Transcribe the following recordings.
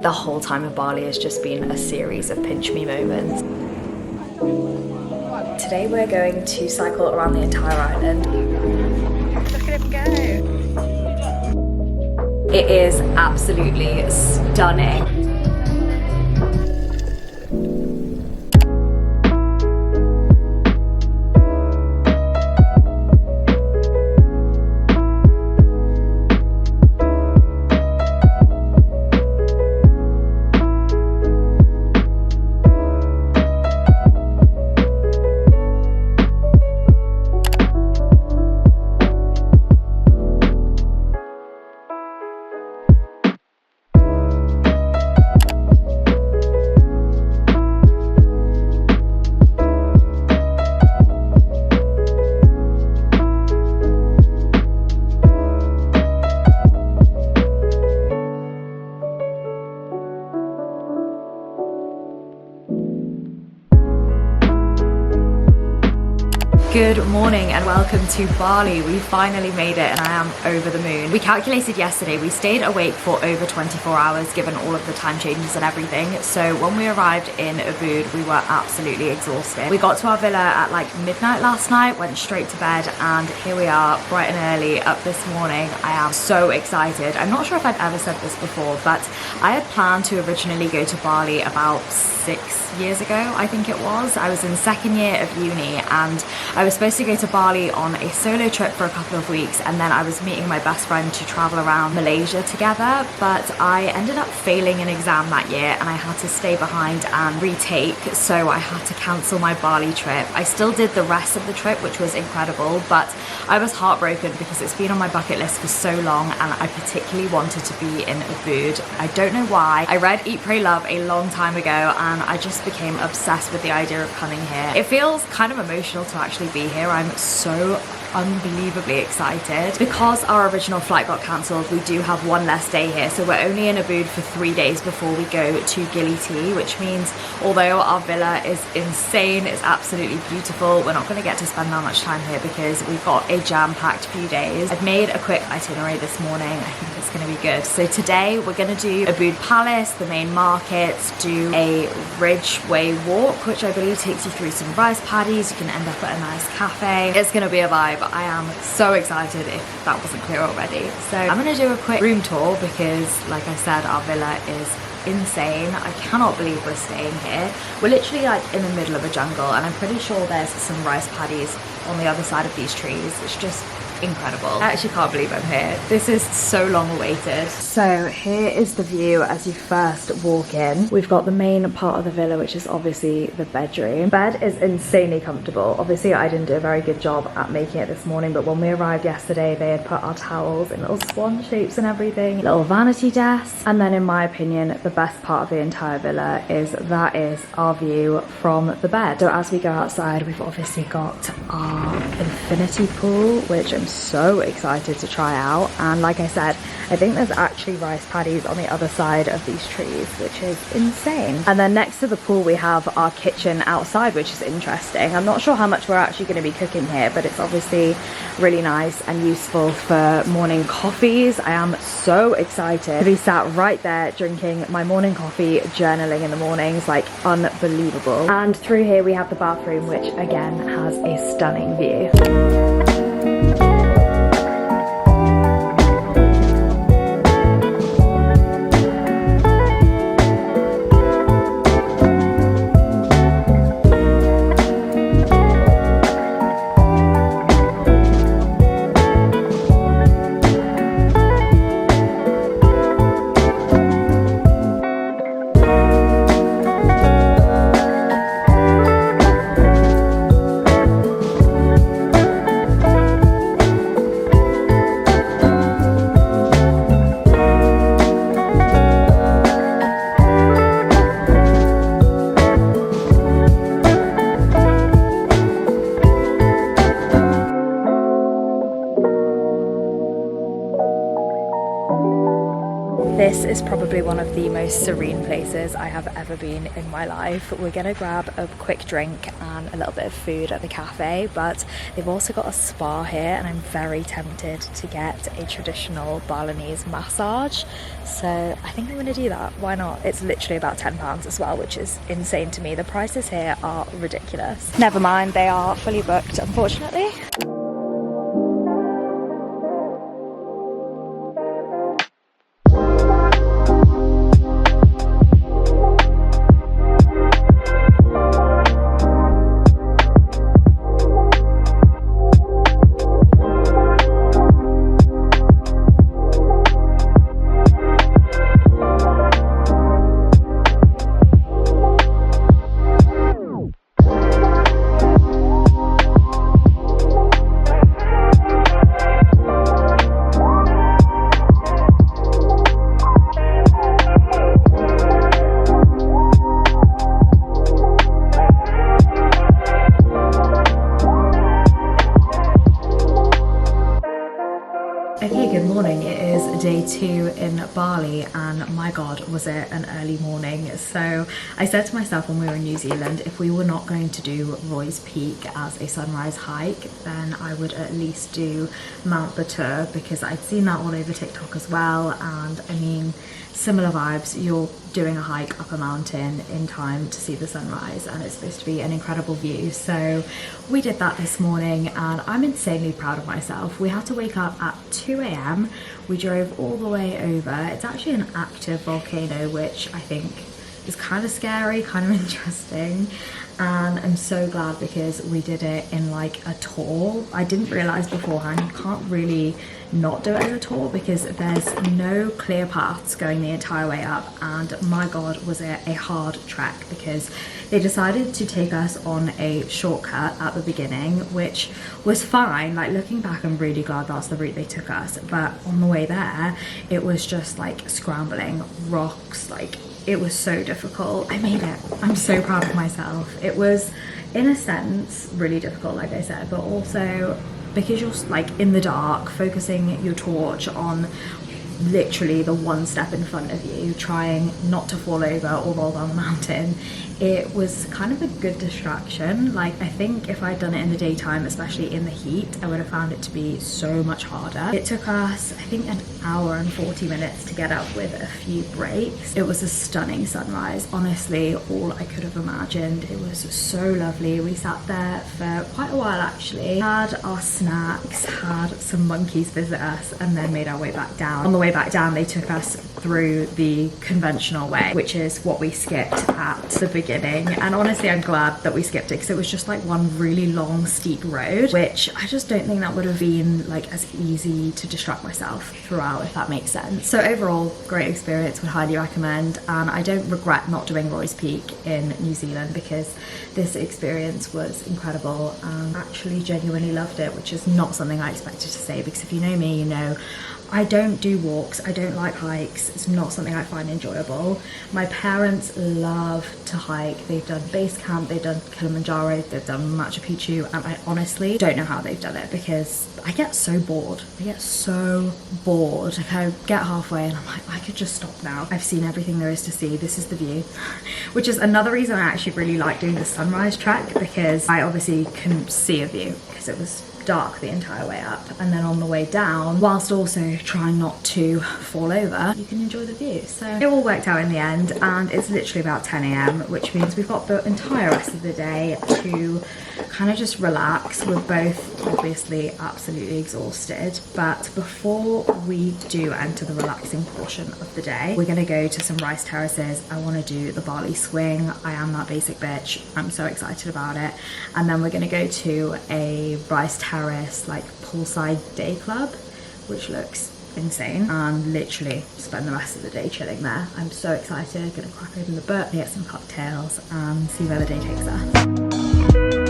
The whole time in Bali has just been a series of pinch me moments. Today we're going to cycle around the entire island. Look at him go! It is absolutely stunning. Good morning and welcome to Bali. We finally made it and I am over the moon. We calculated yesterday, we stayed awake for over 24 hours given all of the time changes and everything. So when we arrived in Ubud, we were absolutely exhausted. We got to our villa at like midnight last night, went straight to bed, and here we are bright and early up this morning. I am so excited. I'm not sure if I've ever said this before, but I had planned to originally go to Bali about 6 years ago, I think it was. I was in second year of uni and I was supposed to go to Bali on a solo trip for a couple of weeks, and then I was meeting my best friend to travel around Malaysia together, but I ended up failing an exam that year and I had to stay behind and retake, so I had to cancel my Bali trip. I still did the rest of the trip, which was incredible, but I was heartbroken because it's been on my bucket list for so long and I particularly wanted to be in Ubud. I don't know why. I read Eat, Pray, Love a long time ago and I just became obsessed with the idea of coming here. It feels kind of emotional to actually be here. I'm so unbelievably excited. Because our original flight got cancelled, we do have one less day here, so we're only in Ubud for 3 days before we go to Gili, which means although our villa is insane, it's absolutely beautiful, we're not going to get to spend that much time here because we've got a jam-packed few days. I've made a quick itinerary this morning. I think it's going to be good. So today we're going to do Ubud Palace, the main market, do a Ridgeway walk, which I believe takes you through some rice paddies. You can end up at a nice cafe. It's going to be a vibe. I am so excited if that wasn't clear already. So I'm going to do a quick room tour because, like I said, our villa is insane. I cannot believe we're staying here. We're literally like in the middle of a jungle and I'm pretty sure there's some rice paddies on the other side of these trees. It's just incredible. I actually can't believe I'm here. This is so long awaited. So here is the view as you first walk in. We've got the main part of the villa, which is obviously the bedroom. Bed is insanely comfortable. Obviously I didn't do a very good job at making it this morning, but when we arrived yesterday they had put our towels in little swan shapes and everything. Little vanity desk. And then in my opinion the best part of the entire villa is our view from the bed. So as we go outside, we've obviously got our infinity pool, which I'm so excited to try out. And like I said, I think there's actually rice paddies on the other side of these trees, which is insane. And then next to the pool we have our kitchen outside, which is interesting. I'm not sure how much we're actually going to be cooking here, but it's obviously really nice and useful for morning coffees. I am so excited to be sat right there drinking my morning coffee, journaling in the mornings, like unbelievable. And through here we have the bathroom, which again has a stunning view. probably one of the most serene places I have ever been in my life. We're gonna grab a quick drink and a little bit of food at the cafe, but they've also got a spa here and I'm very tempted to get a traditional Balinese massage. So I think I'm gonna do that. Why not? It's literally about £10 as well, which is insane to me. The prices here are ridiculous. Never mind, they are fully booked, unfortunately. Okay, good morning. It is day 2 in Bali and my god was it an early morning. So I said to myself when we were in New Zealand, if we were not going to do Roy's Peak as a sunrise hike, then I would at least do Mount Batur, because I'd seen that all over TikTok as well, and I mean, similar vibes. You're doing a hike up a mountain in time to see the sunrise and it's supposed to be an incredible view. So we did that this morning and I'm insanely proud of myself. We had to wake up at 2 a.m. We drove all the way over. It's actually an active volcano, which I think is kind of scary, kind of interesting, and I'm so glad because we did it in like a tour. I didn't realize beforehand you can't really not do it as a tour because there's no clear paths going the entire way up, and my god was it a hard trek because they decided to take us on a shortcut at the beginning, which was fine. Like looking back, I'm really glad that's the route they took us, but on the way there it was just like scrambling rocks. Like it was so difficult. I made it. I'm so proud of myself. It was in a sense really difficult, like I said, but also because you're like in the dark, focusing your torch on literally the one step in front of you, trying not to fall over or roll down the mountain. It was kind of a good distraction. Like I think if I'd done it in the daytime, especially in the heat, I would have found it to be so much harder. It took us, I think, an hour and 40 minutes to get up with a few breaks. It was a stunning sunrise, honestly, all I could have imagined. It was so lovely. We sat there for quite a while actually, had our snacks, had some monkeys visit us, and then made our way back down. On the way back down, they took us through the conventional way, which is what we skipped at the beginning. And honestly, I'm glad that we skipped it because it was just like one really long steep road, which I just don't think that would have been like as easy to distract myself throughout, if that makes sense. So overall, great experience, would highly recommend, and I don't regret not doing Roy's Peak in New Zealand because this experience was incredible and actually genuinely loved it, which is not something I expected to say because if you know me, you know I don't do walks, I don't like hikes, it's not something I find enjoyable. My parents love to hike. They've done base camp, they've done Kilimanjaro, they've done Machu Picchu, and I honestly don't know how they've done it because I get so bored. I get so bored. Like I get halfway and I'm like, I could just stop now. I've seen everything there is to see, this is the view. Which is another reason I actually really like doing the sunrise trek, because I obviously couldn't see a view because it was dark the entire way up, and then on the way down, whilst also trying not to fall over, you can enjoy the view. So it all worked out in the end, and it's literally about 10 a.m, which means we've got the entire rest of the day to kind of just relax. We're both obviously absolutely exhausted, but before we do enter the relaxing portion of the day, we're gonna go to some rice terraces. I want to do the Bali swing. I am that basic bitch. I'm so excited about it. And then we're gonna go to a rice terrace like poolside day club, which looks insane, and literally spend the rest of the day chilling there. I'm so excited. Gonna crack open the book, get some cocktails and see where the day takes us.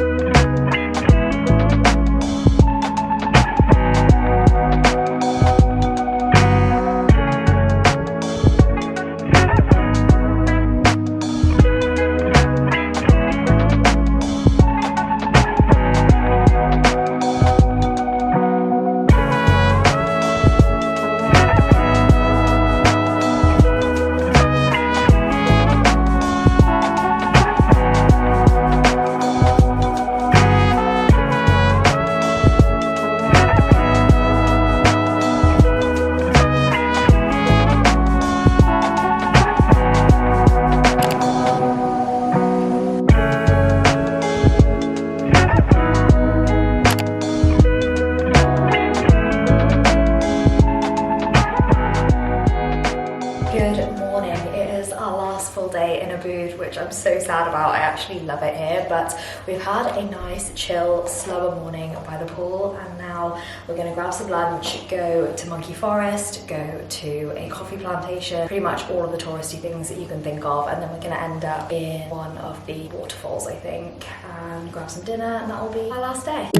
Good morning. It is our last full day in Ubud, which I'm so sad about. I actually love it here, but we've had a nice, chill, slower morning by the pool, and now we're going to grab some lunch, go to Monkey Forest, go to a coffee plantation, pretty much all of the touristy things that you can think of, and then we're going to end up in one of the waterfalls, I think, and grab some dinner, and that will be our last day.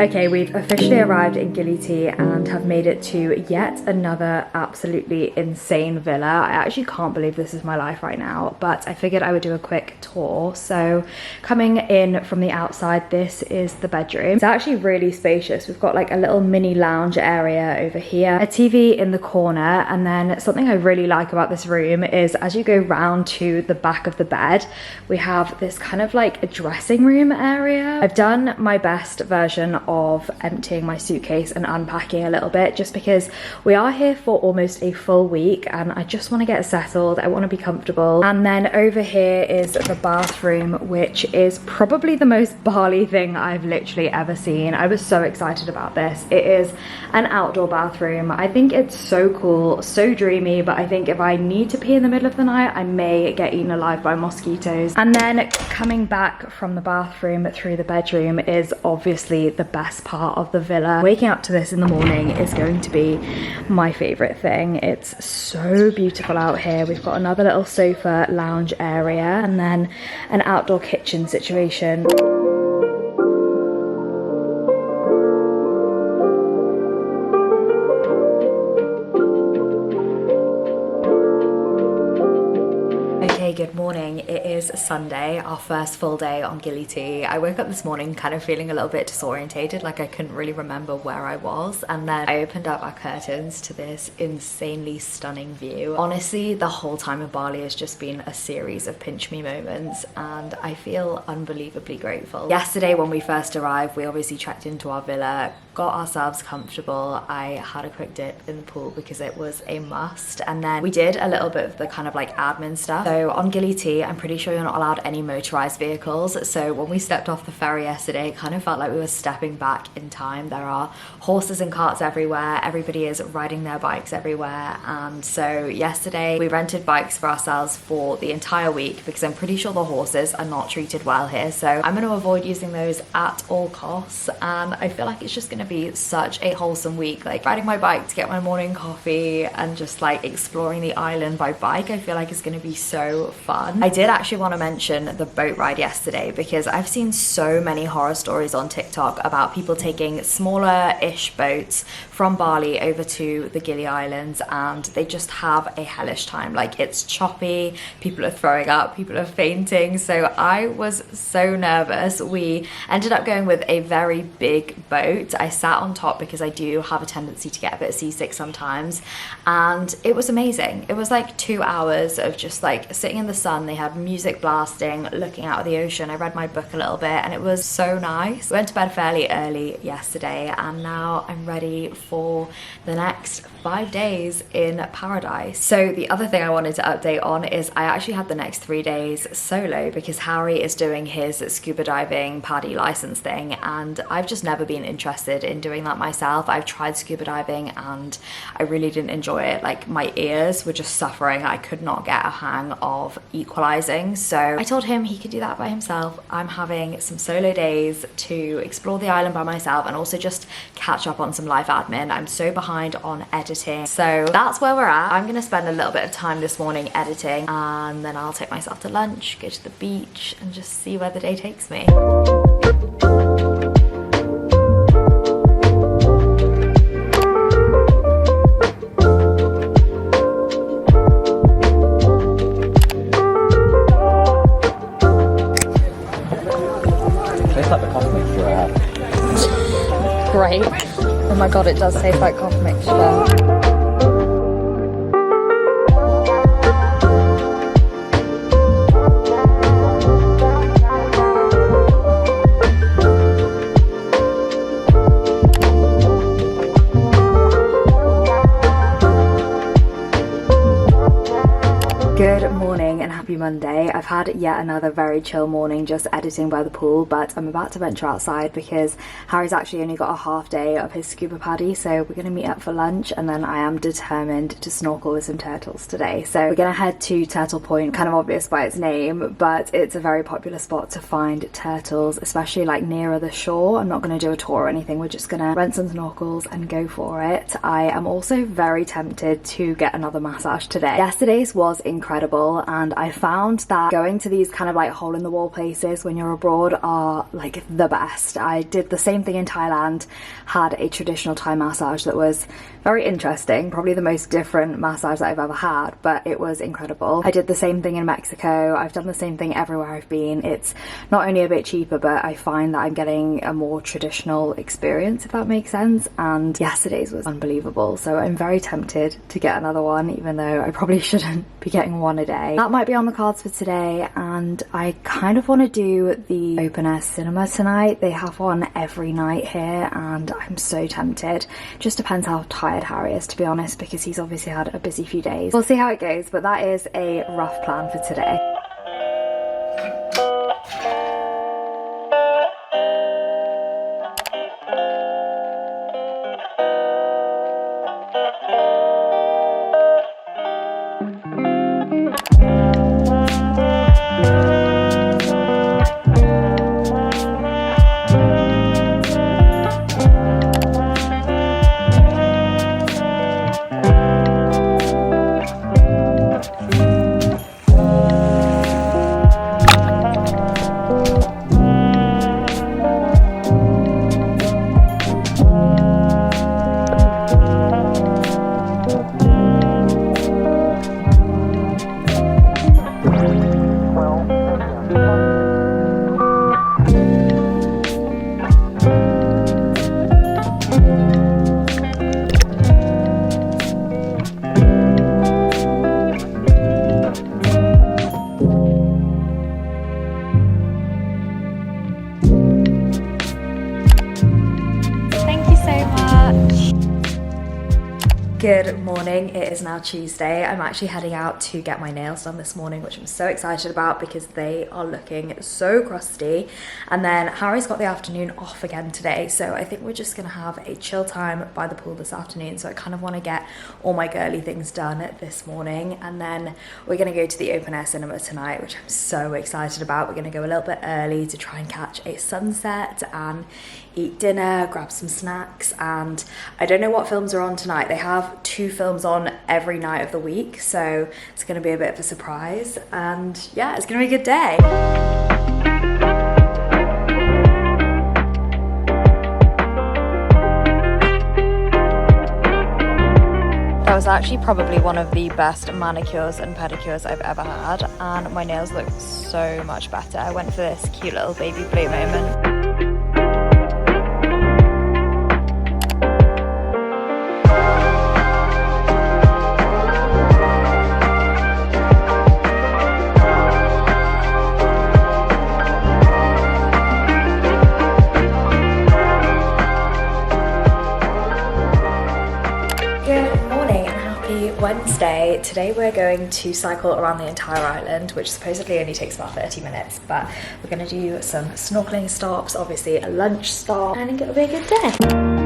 Okay, we've officially arrived in Gili and have made it to yet another absolutely insane villa. I actually can't believe this is my life right now, but I figured I would do a quick tour. So coming in from the outside, this is the bedroom. It's actually really spacious. We've got like a little mini lounge area over here, a TV in the corner, and then something I really like about this room is as you go round to the back of the bed, we have this kind of like a dressing room area. I've done my best version of emptying my suitcase and unpacking a little bit, just because we are here for almost a full week and I just want to get settled. I want to be comfortable. And then over here is the bathroom, which is probably the most Bali thing I've literally ever seen. I was so excited about this. It is an outdoor bathroom. I think it's so cool, so dreamy, but I think if I need to pee in the middle of the night, I may get eaten alive by mosquitoes. And then coming back from the bathroom through the bedroom is obviously the best part of the villa. Waking up to this in the morning is going to be my favorite thing. It's so beautiful out here. We've got another little sofa lounge area and then an outdoor kitchen situation. Good morning. It is Sunday, our first full day on Gili. I woke up this morning kind of feeling a little bit disorientated, like I couldn't really remember where I was, and then I opened up our curtains to this insanely stunning view. Honestly, the whole time in Bali has just been a series of pinch me moments, and I feel unbelievably grateful. Yesterday when we first arrived, we obviously checked into our villa, got ourselves comfortable. I had a quick dip in the pool because it was a must, and then we did a little bit of the kind of like admin stuff. So on Gili, I'm pretty sure you're not allowed any motorized vehicles, so when we stepped off the ferry yesterday, it kind of felt like we were stepping back in time. There are horses and carts everywhere, everybody is riding their bikes everywhere, and so yesterday we rented bikes for ourselves for the entire week because I'm pretty sure the horses are not treated well here, so I'm going to avoid using those at all costs, and I feel like it's just going to be such a wholesome week, like riding my bike to get my morning coffee and just like exploring the island by bike. I feel like it's going to be so fun. I did actually want to mention the boat ride yesterday because I've seen so many horror stories on TikTok about people taking smaller-ish boats from Bali over to the Gili Islands, and they just have a hellish time. Like, it's choppy, people are throwing up, people are fainting, so I was so nervous. We ended up going with a very big boat. I sat on top because I do have a tendency to get a bit seasick sometimes, and it was amazing. It was like 2 hours of just like sitting in the sun. They had music blasting, looking out at the ocean. I read my book a little bit and it was so nice. We went to bed fairly early yesterday and now I'm ready for the next 5 days in paradise. So the other thing I wanted to update on is I actually had the next 3 days solo because Harry is doing his scuba diving PADI license thing, and I've just never been interested interested in doing that myself. I've tried scuba diving and I really didn't enjoy it. Like, my ears were just suffering. I could not get a hang of equalizing. So I told him he could do that by himself. I'm having some solo days to explore the island by myself and also just catch up on some life admin. I'm so behind on editing. So that's where we're at. I'm gonna spend a little bit of time this morning editing, and then I'll take myself to lunch, go to the beach, and just see where the day takes me. Great. Oh my god, it does taste like coffee mixture. Good morning and happy Monday. I've had yet another very chill morning just editing by the pool, but I'm about to venture outside because Harry's actually only got a half day of his scuba paddy, so we're going to meet up for lunch, and then I am determined to snorkel with some turtles today. So we're going to head to Turtle Point, kind of obvious by its name, but it's a very popular spot to find turtles, especially like nearer the shore. I'm not going to do a tour or anything, we're just going to rent some snorkels and go for it. I am also very tempted to get another massage today. Yesterday's was incredible, and I found that going to these kind of like hole in the wall places when you're abroad are like the best. I did the same thing in Thailand, had a traditional Thai massage that was very interesting, probably the most different massage that I've ever had, but it was incredible. I did the same thing in Mexico. I've done the same thing everywhere I've been. It's not only a bit cheaper, but I find that I'm getting a more traditional experience, if that makes sense, and yesterday's was unbelievable. So I'm very tempted to get another one, even though I probably shouldn't be getting one a day. That might be on the cards for today, and I kind of want to do the open air cinema tonight. They have one every night here and I'm so tempted. Just depends how tired Harry is, to be honest, because he's obviously had a busy few days. We'll see how it goes, but that is a rough plan for today. Good morning, it is now Tuesday. I'm actually heading out to get my nails done this morning, which I'm so excited about because they are looking so crusty. And then Harry's got the afternoon off again today, so I think we're just gonna have a chill time by the pool this afternoon. So I kind of want to get all my girly things done this morning, and then we're gonna go to the open air cinema tonight, which I'm so excited about. We're gonna go a little bit early to try and catch a sunset and eat dinner, grab some snacks, and I don't know what films are on tonight. They have 2 films on every night of the week, so it's going to be a bit of a surprise, and yeah, it's going to be a good day. That was actually probably one of the best manicures and pedicures I've ever had, and my nails look so much better. I went for this cute little baby blue moment. Wednesday. Today we're going to cycle around the entire island, which supposedly only takes about 30 minutes, but we're going to do some snorkeling stops, obviously a lunch stop, and I think it'll be a good day.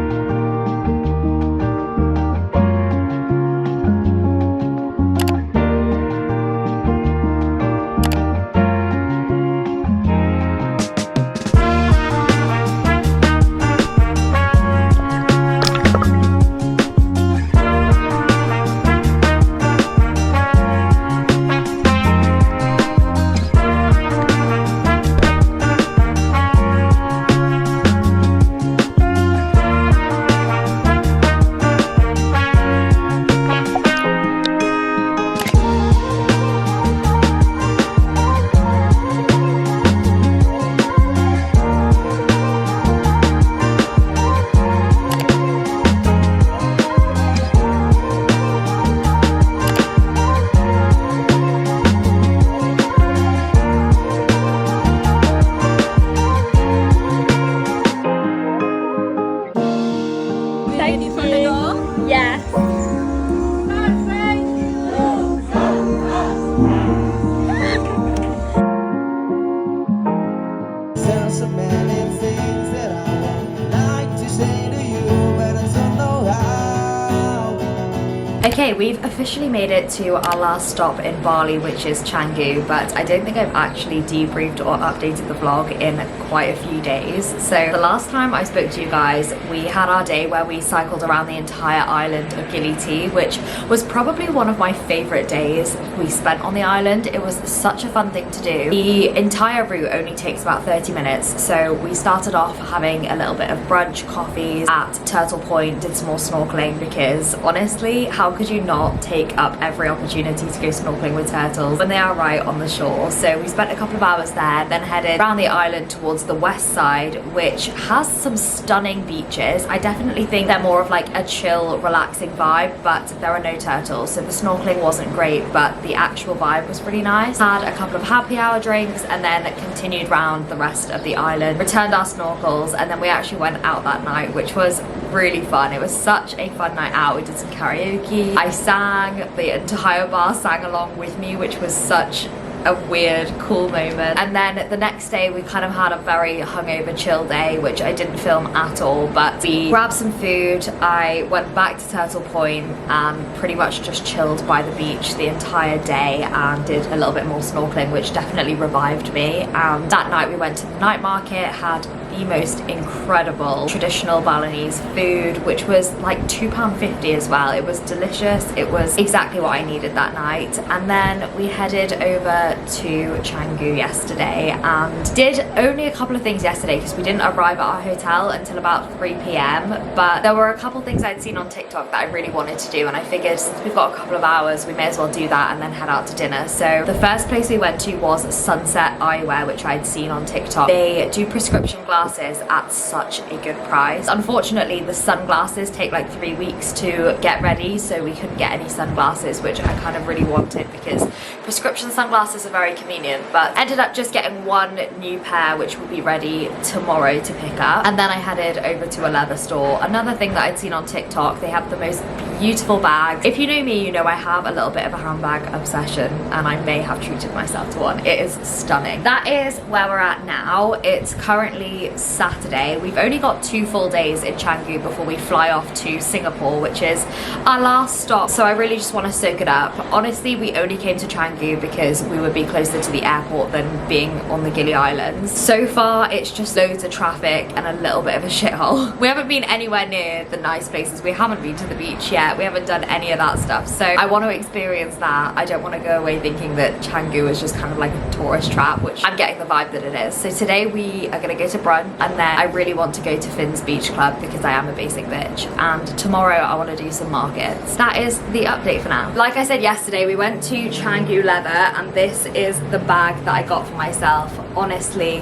Okay, we've officially made it to our last stop in Bali, which is Canggu, but I don't think I've actually debriefed or updated the vlog in quite a few days. So the last time I spoke to you guys, we had our day where we cycled around the entire island of Gili, which was probably one of my favorite days we spent on the island. It was such a fun thing to do. The entire route only takes about 30 minutes, so we started off having a little bit of brunch, coffees at Turtle Point, did some more snorkeling because honestly, how could you not take up every opportunity to go snorkeling with turtles when they are right on the shore? So we spent a couple of hours there, then headed around the island towards the west side, which has some stunning beaches. I definitely think they're more of like a chill, relaxing vibe, but there are no turtles, so the snorkeling wasn't great, but the actual vibe was really nice. Had a couple of happy hour drinks and then continued round the rest of the island, returned our snorkels, and then we actually went out that night, which was really fun. It was such a fun night out. We did some karaoke. I sang, the entire bar sang along with me, which was such a weird, cool moment. And then the next day we kind of had a very hungover, chill day, which I didn't film at all, but we grabbed some food. I went back to Turtle Point and pretty much just chilled by the beach the entire day and did a little bit more snorkeling, which definitely revived me. And that night we went to the night market, had the most incredible traditional Balinese food, which was like £2.50 as well. It was delicious. It was exactly what I needed that night. And then we headed over to Canggu yesterday and did only a couple of things yesterday because we didn't arrive at our hotel until about 3 p.m. But there were a couple of things I'd seen on TikTok that I really wanted to do, and I figured since we've got a couple of hours, we may as well do that and then head out to dinner. So the first place we went to was Sunset Eyewear, which I'd seen on TikTok. They do prescription glasses at such a good price. Unfortunately, the sunglasses take like 3 weeks to get ready, so we couldn't get any sunglasses, which I kind of really wanted because prescription sunglasses are very convenient, but ended up just getting one new pair, which will be ready tomorrow to pick up. And then I headed over to a leather store. Another thing that I'd seen on TikTok, they have the most beautiful bags. If you know me, you know I have a little bit of a handbag obsession, and I may have treated myself to one. It is stunning. That is where we're at now. It's currently Saturday. We've only got 2 full days in Canggu before we fly off to Singapore, which is our last stop, so I really just want to soak it up. Honestly, we only came to Canggu because we would be closer to the airport than being on the Gili Islands. So far, it's just loads of traffic and a little bit of a shithole. We haven't been anywhere near the nice places. We haven't been to the beach yet. We haven't done any of that stuff. So I want to experience that. I don't want to go away thinking that Canggu is just kind of like a tourist trap, which I'm getting the vibe that it is. So today we are going to go to brunch, and then I really want to go to Finn's Beach Club because I am a basic bitch. And tomorrow I want to do some markets. That is the update for now. Like I said yesterday, we went to Canggu Leather, and this is the bag that I got for myself. Honestly,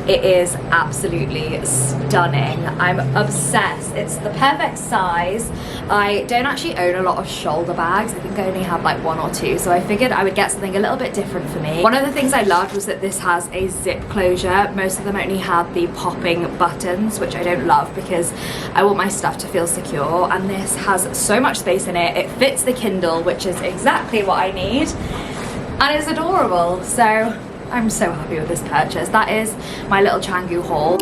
it is absolutely stunning. I'm obsessed. It's the perfect size. I don't actually own a lot of shoulder bags. I think I only have like 1 or 2, so I figured I would get something a little bit different for me. One of the things I loved was that this has a zip closure. Most of them only had the popping buttons, which I don't love because I want my stuff to feel secure, and this has so much space in it. It fits the Kindle, which is exactly what I need, and it's adorable. So I'm so happy with this purchase. That is my little Canggu haul.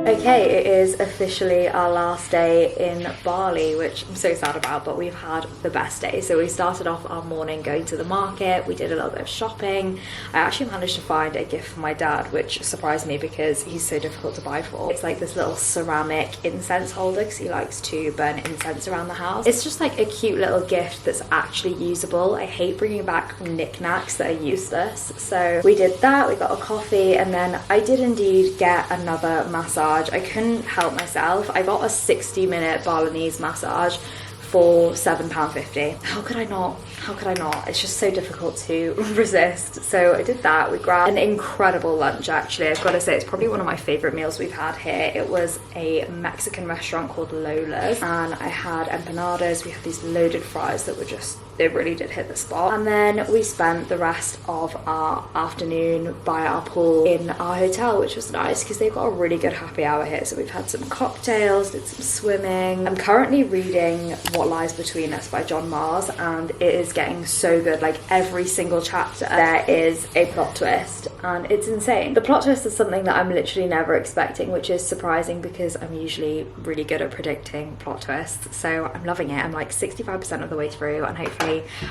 Okay, it is officially our last day in Bali, which I'm so sad about, but we've had the best day. So we started off our morning going to the market, we did a little bit of shopping. I actually managed to find a gift for my dad, which surprised me because he's so difficult to buy for. It's like this little ceramic incense holder because he likes to burn incense around the house. It's just like a cute little gift that's actually usable. I hate bringing back knickknacks that are useless. So we did that, we got a coffee, and then I did indeed get another massage. I couldn't help myself. I got a 60-minute Balinese massage for £7.50. How could I not? How could I not? It's just so difficult to resist. So I did that. We grabbed an incredible lunch, actually. I've got to say, it's probably one of my favorite meals we've had here. It was a Mexican restaurant called Lola's, and I had empanadas. We had these loaded fries that were just, they really did hit the spot. And then we spent the rest of our afternoon by our pool in our hotel, which was nice because they've got a really good happy hour here. So we've had some cocktails, did some swimming. I'm currently reading What Lies Between Us by John Mars, and it is getting so good. Like every single chapter there is a plot twist, and it's insane. The plot twist is something that I'm literally never expecting, which is surprising because I'm usually really good at predicting plot twists. So I'm loving it. I'm like 65% of the way through, and hopefully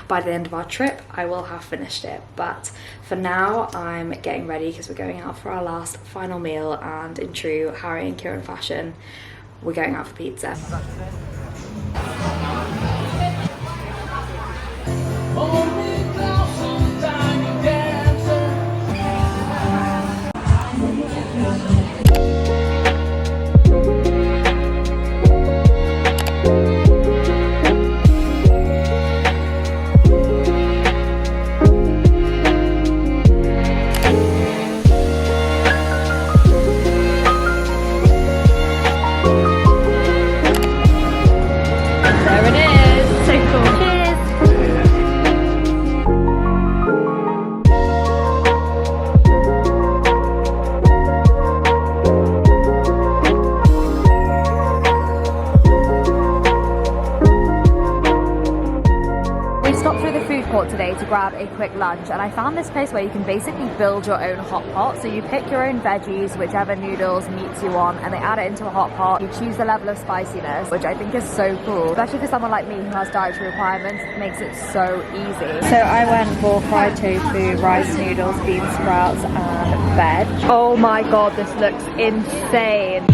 by the end of our trip I will have finished it. But for now I'm getting ready because we're going out for our last final meal, and in true Harry and Kieran fashion, we're going out for pizza. Today to grab a quick lunch, and I found this place where you can basically build your own hot pot. So you pick your own veggies, whichever noodles meats you want, and they add it into a hot pot. You choose the level of spiciness, which I think is so cool, especially for someone like me who has dietary requirements. It makes it so easy. So I went for fried tofu, rice noodles, bean sprouts, and veg. Oh my god, this looks insane.